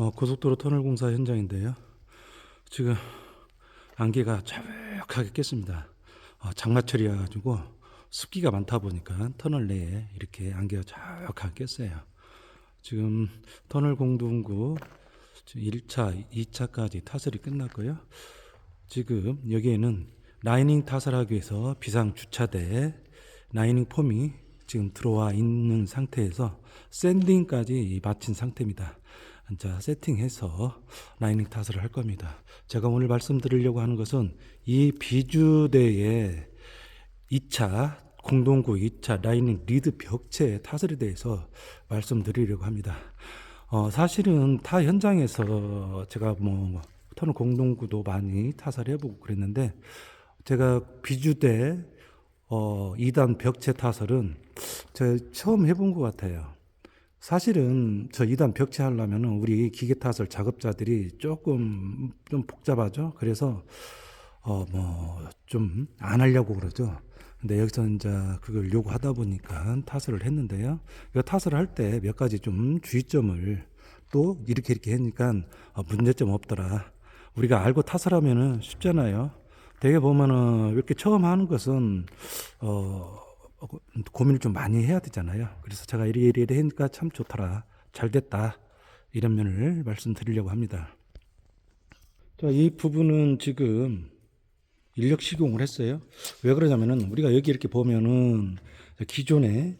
고속도로 터널 공사 현장인데요. 지금 안개가 자욱하게 꼈습니다. 장마철이어가지고 습기가 많다 보니까 터널 내에 이렇게 안개가 자욱하게 꼈어요. 지금 터널 공동구 1차, 2차까지 타설이 끝났고요. 지금 여기에는 라이닝 타설하기 위해서 비상 주차대 라이닝 폼이 지금 들어와 있는 상태에서 샌딩까지 마친 상태입니다. 자, 세팅해서 라이닝 타설을 할 겁니다. 제가 오늘 말씀드리려고 하는 것은 이 비주대의 2차 공동구 2차 라이닝 리드 벽체 타설에 대해서 말씀드리려고 합니다. 사실은 타 현장에서 제가 터널 공동구도 많이 타설해보고 그랬는데, 제가 비주대 2단 벽체 타설은 제가 처음 해본 것 같아요. 사실은 저 2단 벽체 하려면 우리 기계 타설 작업자들이 조금 좀 복잡하죠. 그래서 좀 안 하려고 그러죠. 근데 여기서 이제 그걸 요구하다 보니까 타설을 했는데요. 이 타설을 할 때 몇 가지 좀 주의점을 또 이렇게 하니까 문제점 없더라. 우리가 알고 타설하면은 쉽잖아요. 되게 보면은 이렇게 처음 하는 것은 고민을 좀 많이 해야 되잖아요. 그래서 제가 이리 하니까 참 좋더라. 잘 됐다. 이런 면을 말씀드리려고 합니다. 자, 이 부분은 지금 인력 시공을 했어요. 왜 그러냐면은 우리가 여기 이렇게 보면은 기존에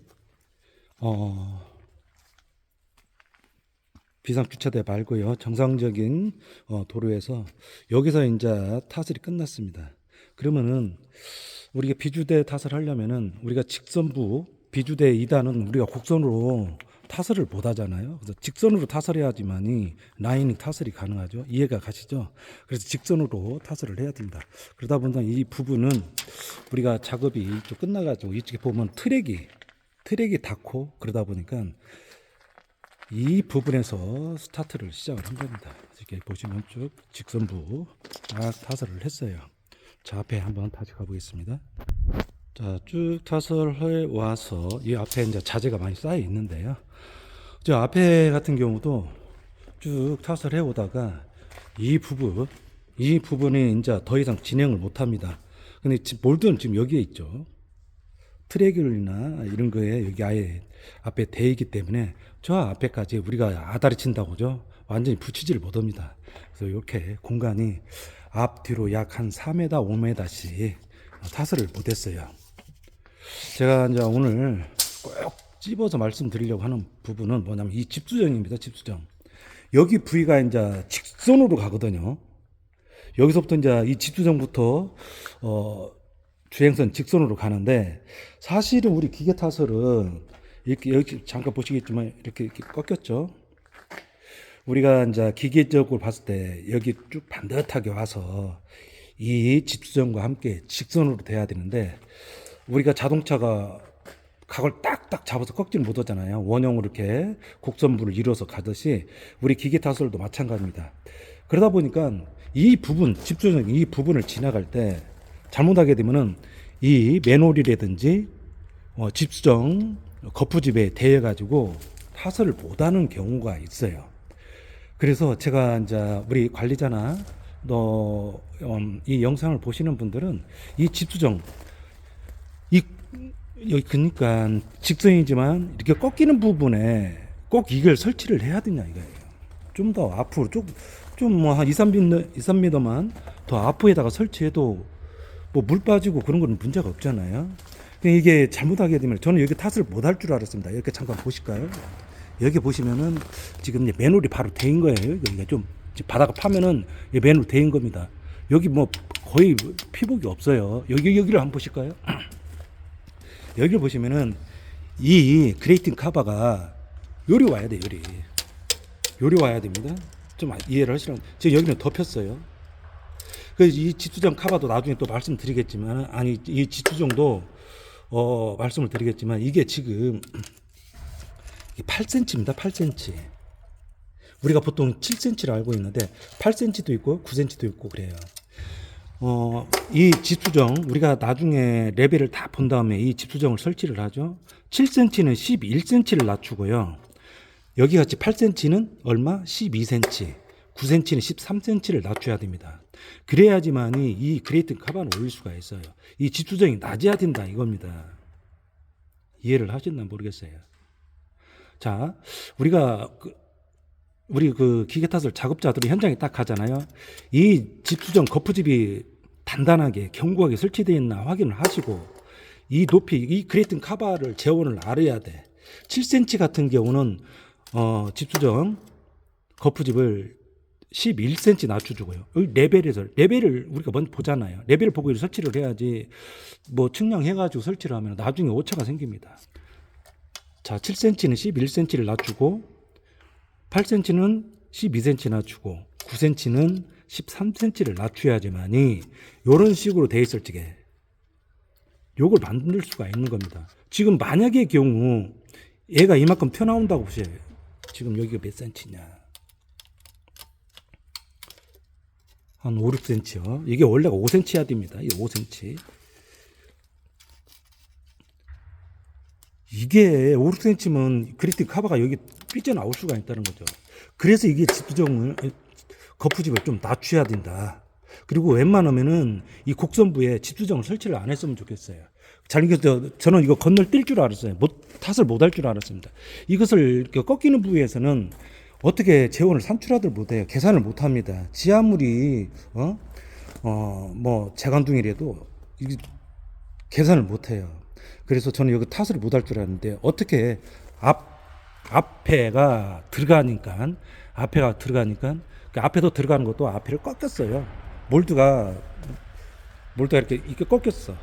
비상주차대 말고요. 정상적인 도로에서 여기서 이제 타설이 끝났습니다. 그러면은 우리가 비주대 타설 하려면은 우리가 직선부 비주대 2단은 우리가 곡선으로 타설을 못 하잖아요. 그래서 직선으로 타설해야지만이 라이닝 타설이 가능하죠. 이해가 가시죠? 그래서 직선으로 타설을 해야 됩니다. 그러다 보니까 이 부분은 우리가 작업이 좀 끝나가지고 이쪽에 보면 트랙이 닿고 그러다 보니까 이 부분에서 스타트를 시작을 한 겁니다. 이렇게 보시면 쭉 직선부 딱 타설을 했어요. 자, 앞에 한번 다시 가보겠습니다. 자, 쭉 타설해 와서 이 앞에 이제 자재가 많이 쌓여 있는데요. 저 앞에 같은 경우도 쭉 타설해 오다가 이 부분이 이제 더 이상 진행을 못 합니다. 근데 몰드는 지금 여기에 있죠. 트랙이나 이런 거에 여기 아예 앞에 대 있기 때문에 저 앞에까지 우리가 아다리 친다고죠. 완전히 붙이지를 못합니다. 그래서 이렇게 공간이 앞뒤로 약 한 4m, 5m씩 타설을 못했어요. 제가 이제 오늘 꼭 집어서 말씀드리려고 하는 부분은 뭐냐면 이 집수정입니다. 집수정. 여기 부위가 이제 직선으로 가거든요. 여기서부터 이제 이 집수정부터 주행선 직선으로 가는데, 사실은 우리 기계 타설은 이렇게 여기 잠깐 보시겠지만 이렇게 꺾였죠. 우리가 이제 기계적으로 봤을 때 여기 쭉 반듯하게 와서 이 집수정과 함께 직선으로 돼야 되는데, 우리가 자동차가 각을 딱딱 잡아서 꺾지는 못하잖아요. 원형으로 이렇게 곡선부를 이뤄서 가듯이 우리 기계 타설도 마찬가지입니다. 그러다 보니까 이 부분, 집수정 이 부분을 지나갈 때 잘못하게 되면은 이 맨홀이라든지 집수정 거푸집에 대해 가지고 타설을 못하는 경우가 있어요. 그래서 제가 이제 우리 관리자나 이 영상을 보시는 분들은 이 집수정 여기 그러니까 직선이지만 이렇게 꺾이는 부분에 꼭 이걸 설치를 해야 되냐 이거예요. 좀 더 앞으로 좀 뭐 한 2, 3m만 더 앞에다가 설치해도 뭐 물 빠지고 그런 거는 문제가 없잖아요. 이게 잘못하게 되면 저는 여기 탓을 못 할 줄 알았습니다. 이렇게 잠깐 보실까요? 여기 보시면은 지금 맨홀이 바로 대인 거예요. 여기가 좀 바닥을 파면은 맨홀 대인 겁니다. 여기 뭐 거의 피복이 없어요. 여기를 한번 보실까요? 여기를 보시면은 이 그레이팅 카바가 요리 와야 돼. 요리 와야 됩니다. 좀 이해를 하시라고. 지금 여기는 덮였어요. 그래서 이 집수정 카바도 나중에 또 말씀드리겠지만, 아니 이 집수정도 말씀을 드리겠지만, 이게 지금 8cm입니다. 8cm. 우리가 보통 7cm를 알고 있는데 8cm도 있고 9cm도 있고 그래요. 이 집수정 우리가 나중에 레벨을 다 본 다음에 이 집수정을 설치를 하죠. 7cm는 11cm를 낮추고요. 여기 같이 8cm는 얼마? 12cm, 9cm는 13cm를 낮춰야 됩니다. 그래야지만이 이 그레이팅 카바는 올릴 수가 있어요. 이 집수정이 낮아야 된다 이겁니다. 이해를 하셨나 모르겠어요. 자, 우리 그 기계 탓을 작업자들이 현장에 딱 가잖아요. 이 집수정 거푸집이 단단하게 견고하게 설치되어 있나 확인을 하시고, 이 높이, 이 그레이팅 카바를 재원을 알아야 돼. 7cm 같은 경우는 집수정 거푸집을 11cm 낮춰주고요. 레벨을 우리가 먼저 보잖아요. 레벨을 보고 설치를 해야지, 뭐 측량해가지고 설치를 하면 나중에 오차가 생깁니다. 자, 7cm는 11cm를 낮추고, 8cm는 12cm 낮추고, 9cm는 13cm를 낮춰야지만이 이런 식으로 돼 있을 적에 요걸 만들 수가 있는 겁니다. 지금 만약의 경우 얘가 이만큼 튀어나온다고 보세요. 지금 여기가 몇 cm냐? 한 5, 6cm요. 이게 원래가 5cm야 됩니다. 이게 5cm. 이게 5, 6cm면 그레이팅 카바가 여기 삐져나올 수가 있다는 거죠. 그래서 이게 집수정을, 거푸집을 좀 낮춰야 된다. 그리고 웬만하면은 이 곡선부에 집수정을 설치를 안 했으면 좋겠어요. 저는 이거 건널뛸 줄 알았어요. 탓을 못 할 줄 알았습니다. 이것을 꺾이는 부위에서는 어떻게 재원을 산출하들 못해요. 계산을 못 합니다. 지하물이, 뭐, 재간둥이라도 계산을 못 해요. 그래서 저는 여기 탓을 못 할 줄 알았는데, 어떻게 앞에가 들어가니까, 그 앞에도 들어가는 것도 앞에를 꺾였어요. 몰드가 이렇게 꺾였어.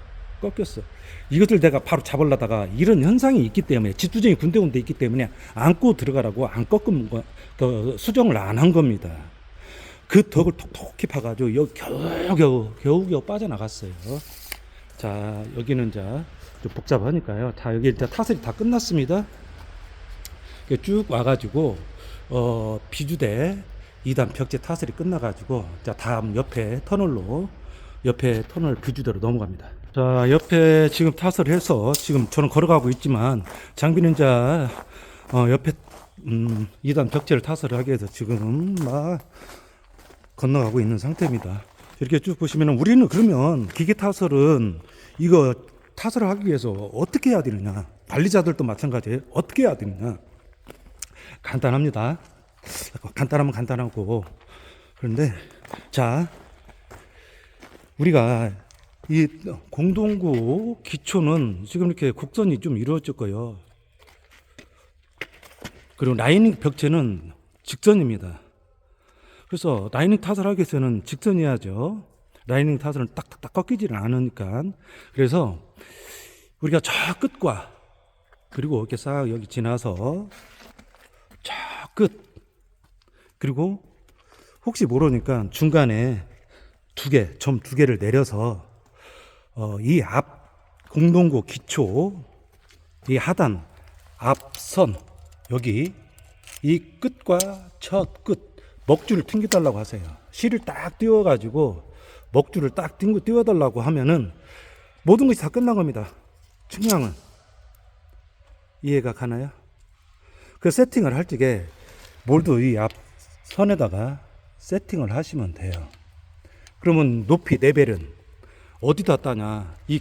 이것들 내가 바로 잡으려다가 이런 현상이 있기 때문에, 집수정이 군데군데 있기 때문에 안고 들어가라고 안 꺾은 거, 수정을 안 한 겁니다. 그 덕을 톡톡히 파가지고 여기 겨우 빠져나갔어요. 자, 여기는 좀 복잡하니까요. 자, 여기 일단 타설이 다 끝났습니다. 쭉 와가지고 비주대 2단 벽제 타설이 끝나가지고, 자, 다음 옆에 터널 비주대로 넘어갑니다. 자, 옆에 지금 타설을 해서 지금 저는 걸어가고 있지만, 장비는 옆에 2단 벽제를 타설을 하기 위해서 지금 막 건너가고 있는 상태입니다. 이렇게 쭉 보시면, 우리는 그러면 기계 타설은 이거 타설을 하기 위해서 어떻게 해야 되느냐, 관리자들도 마찬가지예요. 어떻게 해야 되느냐, 간단합니다. 간단하면 간단하고. 그런데 자, 우리가 이 공동구 기초는 지금 이렇게 곡선이 좀 이루어졌고요. 그리고 라이닝 벽체는 직선입니다. 그래서 라이닝 타설하기 위해서는 직선이야죠. 라이닝 타설은 딱딱딱 꺾이지는 않으니까. 그래서 우리가 저 끝과, 그리고 이렇게 싹 여기 지나서 저 끝, 그리고 혹시 모르니까 중간에 점 두 개를 내려서 이 앞 공동구 기초, 이 하단 앞선, 여기 이 끝과 첫 끝 먹줄을 튕겨달라고 하세요. 실을 딱 띄워가지고 먹줄을 딱 띄워달라고 하면은 모든 것이 다 끝난 겁니다. 측량은 이해가 가나요? 그 세팅을 할 적에 몰드 이 앞 선에다가 세팅을 하시면 돼요. 그러면 높이 레벨은 어디다 따냐? 이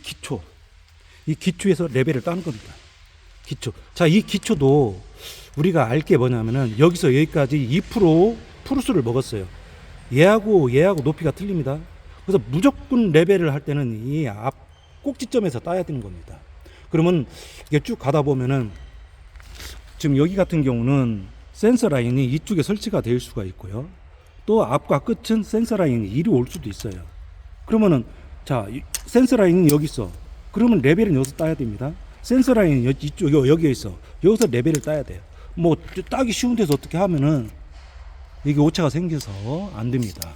기초에서 레벨을 따는 겁니다. 기초. 자, 이 기초도 우리가 알 게 뭐냐면은 여기서 여기까지 2% 푸르스를 먹었어요. 얘하고 높이가 틀립니다. 그래서 무조건 레벨을 할 때는 이 앞 꼭지점에서 따야 되는 겁니다. 그러면 이게 쭉 가다 보면은 지금 여기 같은 경우는 센서 라인이 이쪽에 설치가 될 수가 있고요. 또 앞과 끝은 센서 라인이 이리 올 수도 있어요. 그러면은 자, 센서 라인이 여기 있어. 그러면 레벨은 여기서 따야 됩니다. 센서 라인이 여기에 있어. 여기서 레벨을 따야 돼요. 뭐 따기 쉬운 데서 어떻게 하면은 이게 오차가 생겨서 안 됩니다.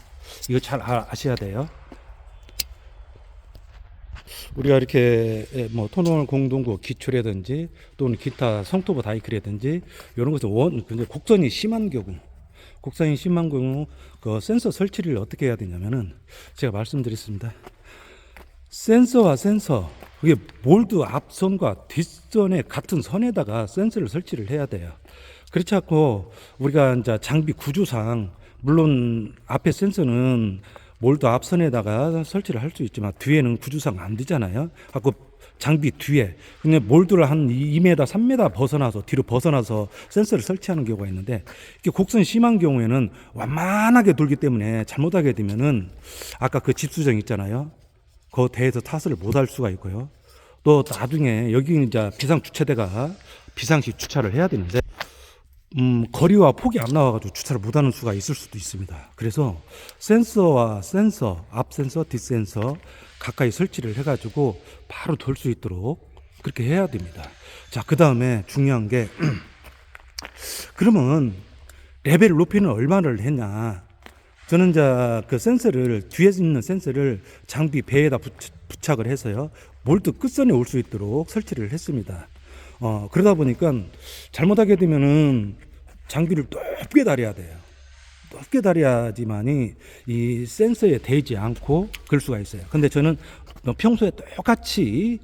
이거 잘 아셔야 돼요. 우리가 이렇게 뭐 토널 공동구 기초라든지 또는 기타 성토부 다이크라든지 이런 것을 곡선이 심한 경우 그 센서 설치를 어떻게 해야 되냐면은 제가 말씀드렸습니다. 센서와 센서, 그게 몰드 앞선과 뒷선의 같은 선에다가 센서를 설치를 해야 돼요. 그렇지 않고 우리가 이제 장비 구조상 물론 앞에 센서는 몰드 앞선에다가 설치를 할 수 있지만 뒤에는 구조상 안 되잖아요. 갖고 장비 뒤에 근데 몰드를 한 2m, 3m 벗어나서 뒤로 벗어나서 센서를 설치하는 경우가 있는데 이게 곡선이 심한 경우에는 완만하게 돌기 때문에 잘못하게 되면은 아까 그 집수정 있잖아요. 그 대에서 타설을 못 할 수가 있고요. 또 나중에 여기 이제 비상 주차대가 비상시 주차를 해야 되는데 거리와 폭이 안 나와가지고 주차를 못하는 수가 있을 수도 있습니다. 그래서 센서와 센서, 앞 센서, 뒷 센서 가까이 설치를 해가지고 바로 돌 수 있도록 그렇게 해야 됩니다. 자, 그 다음에 중요한 게 그러면 레벨을 높이는 얼마를 했냐? 저는 이제 그 센서를 뒤에 있는 센서를 장비 배에다 부착을 해서요 몰드 끝선에 올 수 있도록 설치를 했습니다. 그러다 보니까 잘못하게 되면은 장비를 높게 달아야 돼요. 높게 달아야지만이 이 센서에 대지 않고 그럴 수가 있어요. 근데 저는 평소에 똑같이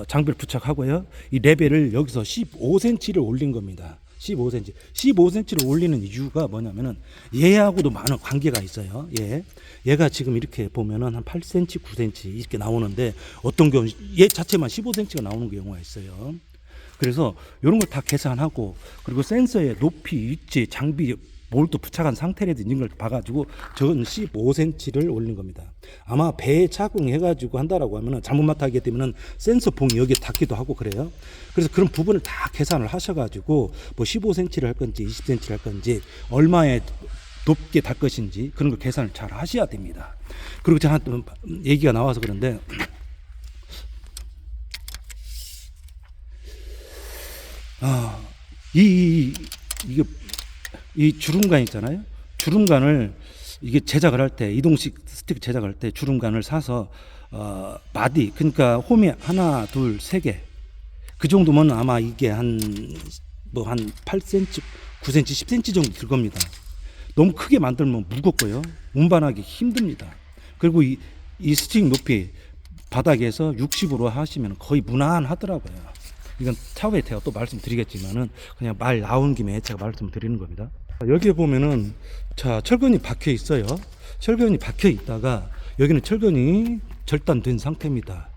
장비를 부착하고요. 이 레벨을 여기서 15cm를 올린 겁니다. 15cm. 15cm를 올리는 이유가 뭐냐면은 얘하고도 많은 관계가 있어요. 얘가 지금 이렇게 보면은 한 8cm, 9cm 이렇게 나오는데 어떤 경우 얘 자체만 15cm가 나오는 경우가 있어요. 그래서 이런 걸 다 계산하고 그리고 센서의 높이, 위치, 장비 몰드 부착한 상태라든지 이런 걸 봐가지고 저건 15cm를 올린 겁니다. 아마 배에 착용해가지고 한다라고 하면은 잘못만 하게 되면은 센서 봉이 여기에 닿기도 하고 그래요. 그래서 그런 부분을 다 계산을 하셔가지고 뭐 15cm를 할 건지 20cm를 할 건지 얼마에 높게 달 것인지 그런 걸 계산을 잘 하셔야 됩니다. 그리고 제가 또 얘기가 나와서 그런데 이게 이 주름관 있잖아요. 주름관을 이게 제작을 할 때 이동식 스틱 제작할 때 주름관을 사서 마디 그러니까 홈이 하나, 둘, 세 개 그 정도면 아마 이게 한 8cm, 9cm, 10cm 정도 들 겁니다. 너무 크게 만들면 무겁고요. 운반하기 힘듭니다. 그리고 이 스틱 높이 바닥에서 60으로 하시면 거의 무난하더라고요. 이건 차후에 제가 또 말씀드리겠지만은 그냥 말 나온 김에 제가 말씀드리는 겁니다. 여기에 보면은 자 철근이 박혀 있어요. 철근이 박혀 있다가 여기는 철근이 절단된 상태입니다.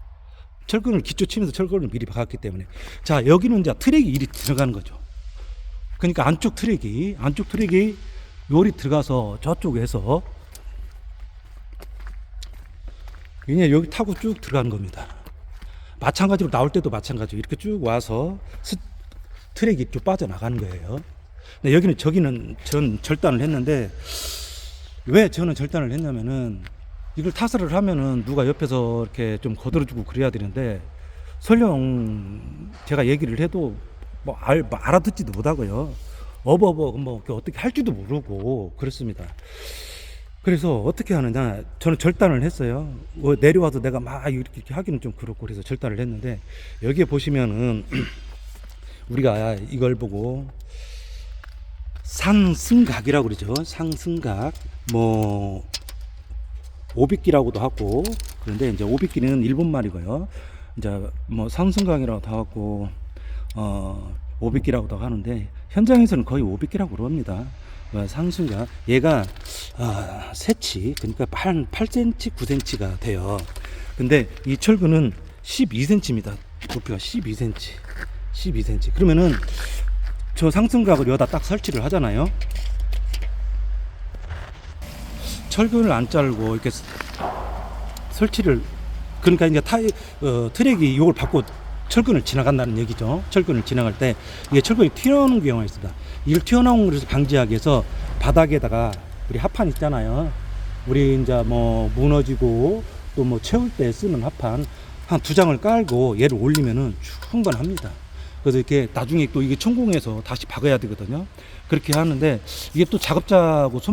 철근을 기초 치면서 철근을 미리 박았기 때문에 자 여기는 이제 트랙이 이리 들어가는 거죠. 그러니까 안쪽 트랙이 요리 들어가서 저쪽에서 그냥 여기 타고 쭉 들어가는 겁니다. 마찬가지로 나올 때도 마찬가지로 이렇게 쭉 와서 트랙이 쭉 빠져나가는 거예요. 근데 여기는 저기는 전 절단을 했는데 왜 저는 절단을 했냐면은 이걸 타설을 하면은 누가 옆에서 이렇게 좀 거들어주고 그래야 되는데 설령 제가 얘기를 해도 뭐 알아듣지도 못하고요. 뭐 어떻게 할지도 모르고 그렇습니다. 그래서 어떻게 하느냐 저는 절단을 했어요. 내려와서 내가 막 이렇게 하기는 좀 그렇고 그래서 절단을 했는데 여기에 보시면은 우리가 이걸 보고 상승각이라고 그러죠. 상승각 뭐 오비끼라고도 하고 그런데 이제 오비끼는 일본 말이고요. 이제 뭐 상승각이라고도 하고 오비끼라고도 하는데 현장에서는 거의 오비끼라고 그럽니다. 상승각 얘가 세치 그러니까 한 8cm 9cm가 돼요. 근데 이 철근은 12cm입니다. 높이가 12cm 그러면은 저 상승각을 여기다 딱 설치를 하잖아요. 철근을 안 자르고 이렇게 설치를 그러니까 이제 트랙이 이걸 받고 철근을 지나간다는 얘기죠. 철근을 지나갈 때 이게 철근이 튀어나오는 경우가 있습니다. 이걸 튀어나오는 것을 방지하기 위해서 바닥에다가 우리 합판 있잖아요. 우리 이제 뭐 무너지고 또 뭐 채울 때 쓰는 합판 한 2장을 깔고 얘를 올리면은 충분합니다. 그래서 이렇게 나중에 또 이게 천공해서 다시 박아야 되거든요. 그렇게 하는데 이게 또 작업자하고 손